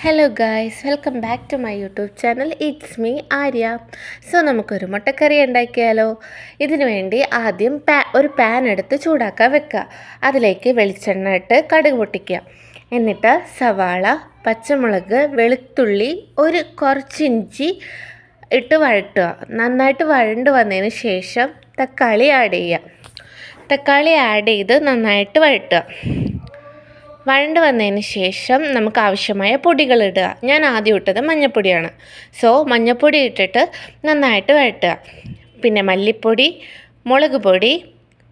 Hello guys, welcome back to my YouTube channel. It's me Arya. So നമുക്കൊരു മുട്ടക്കറി ഉണ്ടാക്കിയാലോ? ഇതിനു വേണ്ടി ആദ്യം ഒരു പാൻ എടുത്ത് ചൂടാക്കാൻ വെക്കുക. അതിലേക്ക് വെളിച്ചെണ്ണ ഇട്ട് കടുക് പൊട്ടിക്കുക. എന്നിട്ട് സവാള, പച്ചമുളക്, വെളുത്തുള്ളി, കുറച്ച് ഇഞ്ചി ഇട്ട് വഴറ്റുക. നന്നായിട്ട് വഴണ്ട് വന്നതിന് ശേഷം തക്കാളി ആഡ് ചെയ്യുക. തക്കാളി ആഡ് ചെയ്ത് നന്നായിട്ട് വഴറ്റുക. വഴണ്ട് വന്നതിന് ശേഷം നമുക്ക് ആവശ്യമായ പൊടികൾ ഇടുക. ഞാൻ ആദ്യം ഇട്ടത് മഞ്ഞൾപ്പൊടിയാണ്. സോ മഞ്ഞൾപ്പൊടി ഇട്ടിട്ട് നന്നായിട്ട് വഴറ്റുക. പിന്നെ മല്ലിപ്പൊടി, മുളക് പൊടി,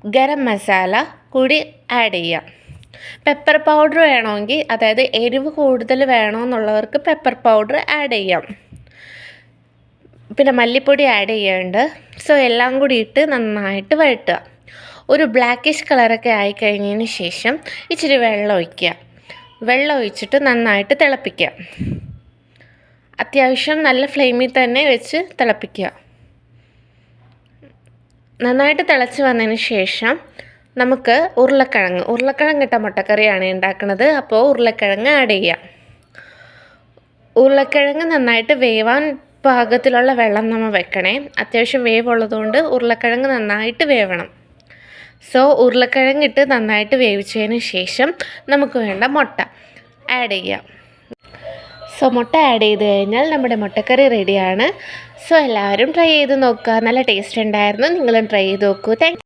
ഗരം മസാല കൂടി ആഡ് ചെയ്യുക. പെപ്പർ പൗഡർ വേണമെങ്കിൽ, അതായത് എരിവ് കൂടുതൽ വേണമെന്നുള്ളവർക്ക് പെപ്പർ പൗഡർ ആഡ് ചെയ്യാം. പിന്നെ മല്ലിപ്പൊടി ആഡ് ചെയ്യാറുണ്ട്. സോ എല്ലാം കൂടി ഇട്ട് നന്നായിട്ട് വഴറ്റുക. ഒരു ബ്ലാക്കിഷ് കളറൊക്കെ ആയിക്കഴിഞ്ഞതിന് ശേഷം ഇച്ചിരി വെള്ളം ഒഴിക്കുക. വെള്ളം ഒഴിച്ചിട്ട് നന്നായിട്ട് തിളപ്പിക്കുക. അത്യാവശ്യം നല്ല ഫ്ലെയിമിൽ തന്നെ വെച്ച് തിളപ്പിക്കുക. നന്നായിട്ട് തിളച്ച് വന്നതിന് ശേഷം നമുക്ക് ഉരുളക്കിഴങ്ങ് ഇട്ട മുട്ടക്കറിയാണ് ഉണ്ടാക്കുന്നത്. അപ്പോൾ ഉരുളക്കിഴങ്ങ് ആഡ് ചെയ്യാം. ഉരുളക്കിഴങ്ങ് നന്നായിട്ട് വേവാൻ പാകത്തിലുള്ള വെള്ളം നമ്മൾ വെക്കണേ. അത്യാവശ്യം വേവുള്ളതുകൊണ്ട് ഉരുളക്കിഴങ്ങ് നന്നായിട്ട് വേവണം. സോ ഉരുളക്കിഴങ്ങിട്ട് നന്നായിട്ട് വേവിച്ചതിന് ശേഷം നമുക്ക് വേണ്ട മുട്ട ആഡ് ചെയ്യാം. സോ മുട്ട ആഡ് ചെയ്ത് കഴിഞ്ഞാൽ നമ്മുടെ മുട്ടക്കറി റെഡിയാണ്. സോ എല്ലാവരും ട്രൈ ചെയ്ത് നോക്കുക. നല്ല ടേസ്റ്റ് ഉണ്ടായിരുന്നു. നിങ്ങളും ട്രൈ ചെയ്ത് നോക്കൂ.